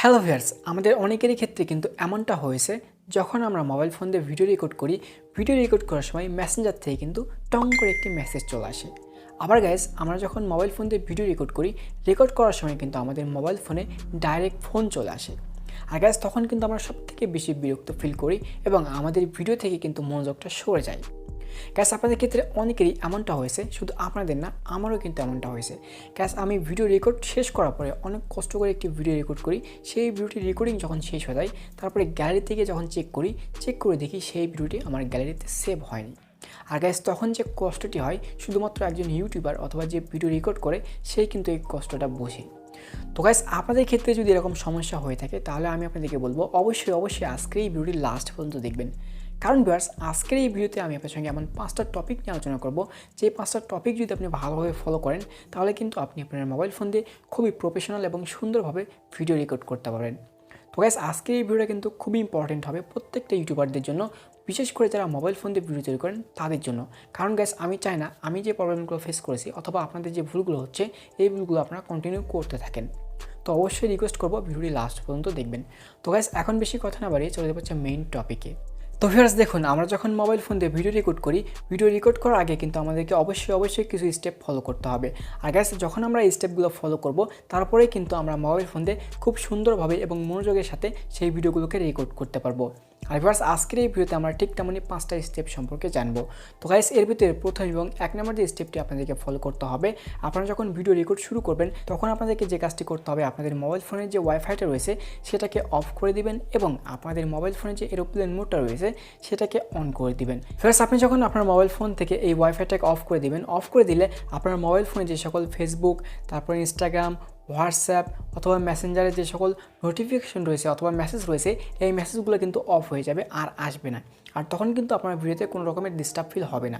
Hello viewers, আমাদের অনেকেরই ক্ষেত্রে কিন্তু এমনটা হয়েছে যখন আমরা মোবাইল ফোন দিয়ে ভিডিও রেকর্ড করি, ভিডিও রেকর্ড করার সময় মেসেঞ্জার থেকে কিন্তু টং করে একটি মেসেজ চলে আসে। আবার গাইস, আমরা যখন মোবাইল ফোন দিয়ে ভিডিও রেকর্ড করি, রেকর্ড করার সময় কিন্তু আমাদের মোবাইল ফোনে ডাইরেক্ট ফোন চলে আসে। আর গাইস, তখন কিন্তু আমরা সবথেকে বেশি বিরক্ত ফিল করি এবং আমাদের ভিডিও থেকে কিন্তু মনোযোগটা সরে যায়। গ্যাস, আপনাদের ক্ষেত্রে অনেকেরই এমনটা হয়েছে, শুধু আপনাদের না, আমারও কিন্তু এমনটা হয়েছে। গ্যাস, আমি ভিডিও রেকর্ড শেষ করার পরে অনেক কষ্ট করে একটি ভিডিও রেকর্ড করি, সেই ভিডিওটি রেকর্ডিং যখন শেষ হয়ে যায়, তারপরে গ্যালারি থেকে যখন চেক করে দেখি সেই ভিডিওটি আমার গ্যালারিতে সেভ হয়নি। আর গ্যাস, তখন যে কষ্টটি হয় শুধুমাত্র একজন ইউটিউবার অথবা যে ভিডিও রেকর্ড করে সেই কিন্তু এই কষ্টটা বোঝে। তো গাইস, আপনাদের ক্ষেত্রে যদি এরকম সমস্যা হয়ে থাকে তাহলে আমি আপনাদেরকে বলবো অবশ্যই আজকের এই ভিডিওটি লাস্ট পর্যন্ত দেখবেন। কারণ ভিউয়ার্স, আজকের এই ভিডিওতে আমি আপনার সঙ্গে এমন 5টা টপিক নিয়ে আলোচনা করব, যে 5টা টপিক যদি আপনি ভালোভাবে ফলো করেন তাহলে কিন্তু আপনি আপনার মোবাইল ফোন দিয়ে খুবই প্রফেশনাল এবং সুন্দরভাবে ভিডিও রেকর্ড করতে পারবেন। তো গাইস, আজকের এই ভিডিওটা কিন্তু খুবই ইম্পর্টেন্ট হবে প্রত্যেকটা ইউটিউবারদের জন্য, বিশেষ করে যারা মোবাইল ফোন দিয়ে ভিডিও তৈরি করেন তাদের জন্য। কারণ গাইস, আমি চাই না আমি যে প্রবলেমগুলো ফেস করেছি অথবা আপনাদের যে ভুলগুলো হচ্ছে এই ভুলগুলো আপনারা কন্টিনিউ করতে থাকেন। তো অবশ্যই রিকোয়েস্ট করবো ভিডিওটি লাস্ট পর্যন্ত দেখবেন। তো গাইস, এখন বেশি কথা না বাড়িয়ে চলে যাচ্ছে মেইন টপিকে। তো ভিউয়ার্স, দেখুন, আমরা যখন মোবাইল ফোন দিয়ে ভিডিও রেকর্ড করি, ভিডিও রেকর্ড করার আগে কিন্তু আমাদেরকে অবশ্যই কিছু স্টেপ ফলো করতে হবে। আর গাইস, যখন আমরা এই স্টেপগুলো ফলো করব তারপরেই কিন্তু আমরা মোবাইল ফোন দিয়ে খুব সুন্দরভাবে এবং মনোযোগের সাথে সেই ভিডিওগুলোকে রেকর্ড করতে পারবো। আর ভিউয়ার্স, আজকের এই ভিডিওতে আমরা ঠিক তেমনই 5টা স্টেপ সম্পর্কে জানবো। তো গাইস, এর ভিতরে প্রথম এবং 1 নম্বর যে স্টেপটি আপনাদেরকে ফলো করতে হবে, আপনারা যখন ভিডিও রেকর্ড শুরু করবেন তখন আপনাদেরকে যে কাজটি করতে হবে, আপনাদের মোবাইল ফোনের যে ওয়াইফাইটা রয়েছে সেটাকে অফ করে দিবেন এবং আপনাদের মোবাইল ফোনের যে এরোপ্লেন মোডটা রয়েছে সেটাকে অন করে দিবেন। ফার্স্ট, আপনি যখন আপনার মোবাইল ফোন থেকে এই ওয়াইফাইটাকে অফ করে দিবেন, অফ করে দিলে আপনার মোবাইল ফোনে যে সকল ফেসবুক, তারপর ইনস্টাগ্রাম, হোয়াটসঅ্যাপ অথবা মেসেঞ্জারে যে সকল নোটিফিকেশন রয়েছে অথবা মেসেজ রয়েছে এই মেসেজগুলো কিন্তু অফ হয়ে যাবে আর আসবে না। আর তখন কিন্তু আপনার ভিডিওতে কোনো রকমের ডিস্টার্ব ফিল হবে না।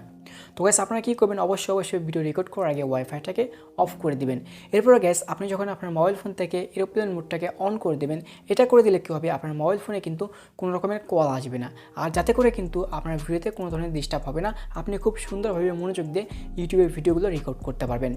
তো গ্যাস, আপনারা কী করবেন, অবশ্যই ভিডিও রেকর্ড করার আগে ওয়াইফাইটাকে অফ করে দিবেন। এরপরে গ্যাস, আপনি যখন আপনার মোবাইল ফোন থেকে এরোপ্লেন মোডটাকে অন করে দেবেন, এটা করে দিলে কী হবে, আপনার মোবাইল ফোনে কিন্তু কোনো রকমের কল আসবে না। আর যাতে করে কিন্তু আপনার ভিডিওতে কোনো ধরনের ডিস্টার্ব হবে না, আপনি খুব সুন্দরভাবে মনোযোগ দিয়ে ইউটিউবের ভিডিওগুলো রেকর্ড করতে পারবেন।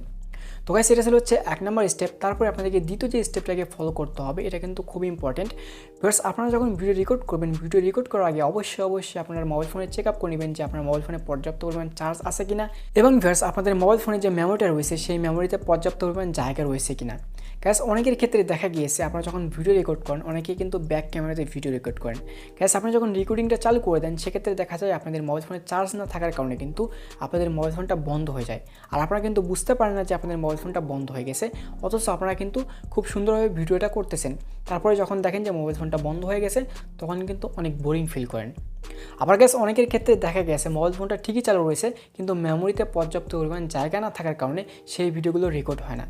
তো গাইস, এটা হচ্ছে 1 নম্বর স্টেপ। তারপরে আপনাদেরকে দ্বিতীয় যে স্টেপটাকে ফলো করতে হবে, এটা কিন্তু খুবই ইম্পর্টেন্ট। ভিউয়ার্স, আপনারা যখন ভিডিও রেকর্ড করবেন, ভিডিও রেকর্ড করার আগে অবশ্যই আপনার মোবাইল ফোনে চেক আপ করে নেবেন যে আপনার মোবাইল ফোনে পর্যাপ্ত পরিমাণ চার্জ আছে কিনা এবং ভিউয়ার্স, আপনাদের মোবাইল ফোনে যে মেমোরিটা রয়েছে সেই মেমোরিতে পর্যাপ্ত পরিমাণ জায়গা রয়েছে কিনা। গ্যাস, অনেকের ক্ষেত্রে দেখা গিয়েছে আপনারা যখন ভিডিও রেকর্ড করেন অনেকেই কিন্তু ব্যাক ক্যামেরাতে ভিডিও রেকর্ড করেন। গ্যাস, আপনি যখন রেকর্ডিংটা চালু করে দেন সেক্ষেত্রে দেখা যায় আপনাদের মোবাইল ফোনে চার্জ না থাকার কারণে কিন্তু আপনাদের মোবাইল ফোনটা বন্ধ হয়ে যায়। আর আপনারা কিন্তু বুঝতে পারেন না যে আপনাদের মোবাইল ফোনটা বন্ধ হয়ে গেছে, অথচ আপনারা কিন্তু খুব সুন্দরভাবে ভিডিওটা করতেছেন। তারপরে যখন দেখেন যে মোবাইল ফোনটা বন্ধ হয়ে গেছে তখন কিন্তু অনেক বোরিং ফিল করেন। আবার গ্যাস, অনেকের ক্ষেত্রে দেখা গেছে মোবাইল ফোনটা ঠিকই চালু রয়েছে কিন্তু মেমোরিতে পর্যাপ্ত পরিমাণ জায়গা না থাকার কারণে সেই ভিডিওগুলো রেকর্ড হয় না।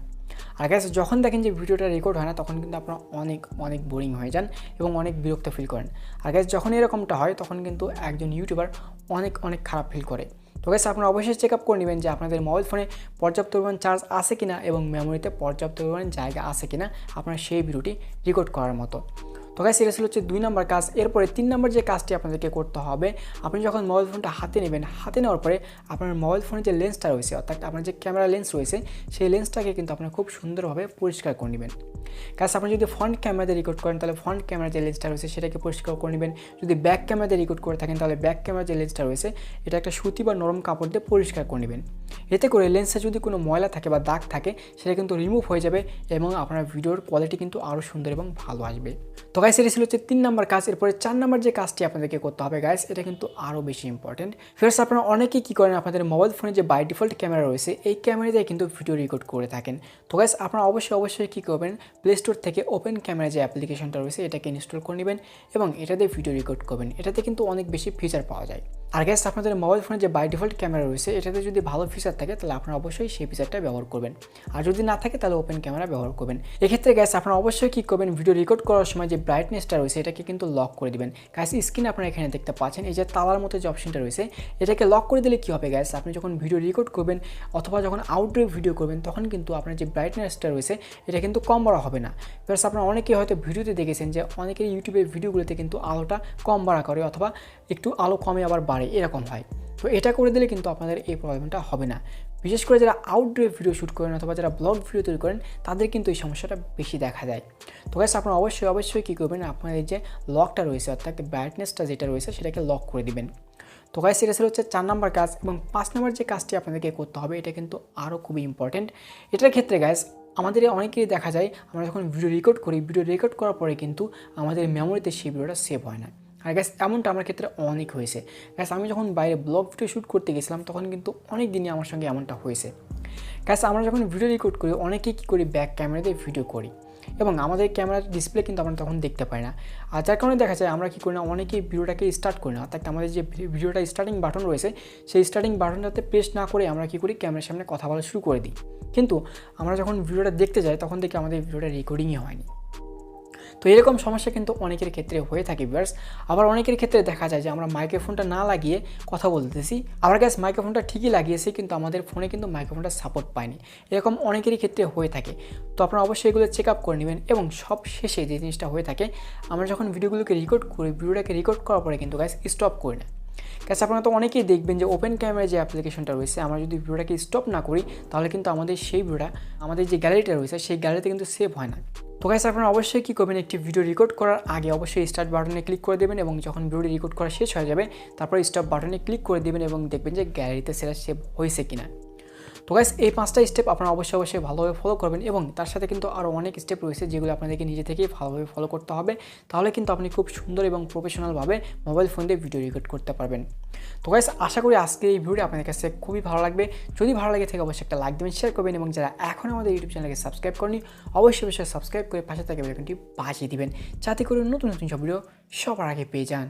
আর গ্যাস, যখন দেখেন যে ভিডিওটা রেকর্ড হয় না তখন কিন্তু আপনারা অনেক বোরিং হয়ে যান এবং অনেক বিরক্ত ফিল করেন। আর গ্যাস, যখন এরকমটা হয় তখন কিন্তু একজন ইউটিউবার অনেক খারাপ ফিল করে। তো গ্যাস, আপনারা অবশ্যই চেক আপ করে নেবেন যে আপনাদের মোবাইল ফোনে পর্যাপ্ত পরিমাণ চার্জ আছে কিনা এবং মেমোরিতে পর্যাপ্ত পরিমাণ জায়গা আছে কিনা আপনার সেই ভিডিওটি রেকর্ড করার মতো। তো গাইস, এটা হচ্ছে 2 নম্বর কাজ। এরপরে 3 নম্বর যে কাজটি আপনাদেরকে করতে হবে, আপনি যখন মোবাইল ফোনটা হাতে নেবেন, হাতে নেওয়ার পরে আপনার মোবাইল ফোনের যে লেন্সটা রয়েছে অর্থাৎ আপনার যে ক্যামেরা লেন্স রয়েছে সেই লেন্সটাকে কিন্তু আপনার খুব সুন্দরভাবে পরিষ্কার করে নেবেন। গাইস, আপনি যদি ফ্রন্ট ক্যামেরাতে রেকর্ড করেন তাহলে ফ্রন্ট ক্যামেরার যে লেন্সটা রয়েছে সেটাকে পরিষ্কার করে নেবেন। যদি ব্যাক ক্যামেরাতে রেকর্ড করে থাকেন তাহলে ব্যাক ক্যামেরার যে লেন্সটা রয়েছে এটা একটা সুতি বা নরম কাপড় দিয়ে পরিষ্কার করে নেবেন। এতে করে লেন্সে যদি কোনো ময়লা থাকে বা দাগ থাকে সেটা কিন্তু রিমুভ হয়ে যাবে এবং আপনার ভিডিওর কোয়ালিটি কিন্তু আরও সুন্দর এবং ভালো আসবে। তো গাইস, এটা হচ্ছে 3 নম্বর কাজ। এরপরে 4 নম্বর যে কাজটি আপনাদেরকে করতে হবে গাইস, এটা কিন্তু আরও বেশি ইম্পর্টেন্ট। ফার্স্ট, আপনারা অনেকেই কী করেন, আপনাদের মোবাইল ফোনে যে বাই ডিফল্ট ক্যামেরা রয়েছে এই ক্যামেরাতে কিন্তু ভিডিও রেকর্ড করে থাকেন। তো গাইস, আপনারা অবশ্যই কী করবেন, প্লে স্টোর থেকে ওপেন ক্যামেরা যে অ্যাপ্লিকেশনটা রয়েছে এটাকে ইনস্টল করে নেবেন এবং এটাতে ভিডিও রেকর্ড করবেন। এটাতে কিন্তু অনেক বেশি ফিচার পাওয়া যায়। আর গাইস, আপনাদের মোবাইল ফোনে যে বাই ডিফল্ট ক্যামেরা রয়েছে এটাতে যদি ভালো ফিচার থাকে তাহলে আপনারা অবশ্যই সেই ফিচারটা ব্যবহার করবেন, আর যদি না থাকে তাহলে ওপেন ক্যামেরা ব্যবহার করবেন। এক্ষেত্রে গাইস, আপনারা অবশ্যই কী করবেন, ভিডিও রেকর্ড করার সময় যে ব্রাইটনেসটা রয়েছে এটাকে কিন্তু লক করে দিবেন। গাইস, স্ক্রিনে আপনারা এখানে দেখতে পাচ্ছেন এই যে তালার মতো যে অপশনটা রয়েছে এটাকে লক করে দিলে কী হবে গাইস, আপনি যখন ভিডিও রেকর্ড করবেন অথবা যখন আউটডোর ভিডিও করবেন তখন কিন্তু আপনার যে ব্রাইটনেসটা রয়েছে এটা কিন্তু কম বাড়া হবে না। প্লাস আপনারা অনেকেই হয়তো ভিডিওতে দেখেছেন যে অনেকের ইউটিউবের ভিডিওগুলোতে কিন্তু আলোটা কম বাড়া করে অথবা একটু আলো কমে আবার বাড়ে, এরকম হয়। তো এটা করে দিলে কিন্তু আপনাদের এই প্রবলেমটা হবে না। বিশেষ করে যারা আউটডোরে ভিডিও শ্যুট করেন অথবা যারা ব্লগ ভিডিও তৈরি করেন তাদের কিন্তু এই সমস্যাটা বেশি দেখা যায়। তো গাইস আপনারা অবশ্যই কী করবেন, আপনাদের যে লকটা রয়েছে অর্থাৎ ব্রাইটনেসটা যেটা রয়েছে সেটাকে লক করে দিবেন। তো গাইস এটা ছিল হচ্ছে 4 নাম্বার কাজ। এবং 5 নাম্বার যে কাজটি আপনাদেরকে করতে হবে এটা কিন্তু আরও খুবই ইম্পর্টেন্ট। এটার ক্ষেত্রে গাইস আমাদের অনেকেরই দেখা যায় আমরা যখন ভিডিও রেকর্ড করার পরে কিন্তু আমাদের মেমোরিতে সেই ভিডিওটা সেভ হয় না। আর গ্যাস এমনটা আমার ক্ষেত্রে অনেক হয়েছে। গ্যাস আমি যখন বাইরে ব্লগ ভিডিও শ্যুট করতে গেছিলাম তখন কিন্তু অনেক দিনই আমার সঙ্গে এমনটা হয়েছে। গ্যাস আমরা যখন ভিডিও রেকর্ড করি অনেকেই কী করি ব্যাক ক্যামেরা দিয়ে ভিডিও করি এবং আমাদের ক্যামেরার ডিসপ্লে কিন্তু আমরা তখন দেখতে পাই না। আর যার কারণে দেখা যায় আমরা কী করি না, অনেকেই ভিডিওটাকে স্টার্ট করি না, অর্থাৎ আমাদের যে ভিডিওটা স্টার্টিং বাটন রয়েছে সেই স্টার্টিং বাটনটাতে প্রেস না করে আমরা কী করি ক্যামেরার সামনে কথা বলা শুরু করে দিই। কিন্তু আমরা যখন ভিডিওটা দেখতে যাই তখন দেখি আমাদের ভিডিওটা রেকর্ডিংই হয়নি। তো এরকম সমস্যা কিন্তু অনেকের ক্ষেত্রে হয়ে থাকে ভিউয়ার্স। আবার অনেকের ক্ষেত্রে দেখা যায় যে আমরা মাইক্রোফোনটা না লাগিয়ে কথা বলতেছি, আবার গ্যাস মাইক্রোফোনটা ঠিকই লাগিয়েছি কিন্তু আমাদের ফোনে কিন্তু মাইক্রোফোনটা সাপোর্ট পায়নি। এরকম অনেকেরই ক্ষেত্রে হয়ে থাকে। তো আপনারা অবশ্যই এগুলো চেক আপ করে নেবেন। এবং সব শেষে যে জিনিসটা হয়ে থাকে, আমরা যখন ভিডিওটাকে রেকর্ড করার পরে কিন্তু গ্যাস স্টপ করি না। গ্যাস আপনারা তো অনেকেই দেখবেন যে ওপেন ক্যামেরা যে অ্যাপ্লিকেশনটা রয়েছে, আমরা যদি ভিডিওটাকে স্টপ না করি তাহলে কিন্তু আমাদের সেই ভিডিওটা আমাদের যে গ্যালারিটা রয়েছে সেই গ্যালারিতে কিন্তু সেভ হয় না। তো গাইস আপনারা অবশ্যই কী করবেন, একটি ভিডিও রেকর্ড করার আগে অবশ্যই স্টার্ট বাটনে ক্লিক করে দেবেন এবং যখন ভিডিওটি রেকর্ড করা শেষ হয়ে যাবে তারপর স্টপ বাটনে ক্লিক করে দেবেন এবং দেখবেন যে গ্যালারিতে সেটা সেভ হয়েছে কিনা। তো গাইস এই 5টা স্টেপ আপনারা অবশ্যই ভালোভাবে ফলো করবেন এবং তার সাথে কিন্তু আরও অনেক স্টেপ রয়েছে যেগুলো আপনাদেরকে নিজে থেকেই ভালোভাবে ফলো করতে হবে। তাহলে কিন্তু আপনি খুব সুন্দর এবং প্রফেশনালভাবে মোবাইল ফোন দিয়ে ভিডিও রেকর্ড করতে পারবেন। তো গাইস আশা করি আজকের এই ভিডিওটি আপনাদের কাছে খুবই ভালো লাগবে। যদি ভালো লাগে থাকে অবশ্যই একটা লাইক দেবেন, শেয়ার করবেন এবং যারা এখন আমাদের ইউটিউব চ্যানেলকে সাবস্ক্রাইব করেনি অবশ্যই সাবস্ক্রাইব করে পাশে থাকা বেল আইকনটি বাজিয়ে দিবেন যাতে করে নতুন সব ভিডিও সবার আগে পেয়ে যান।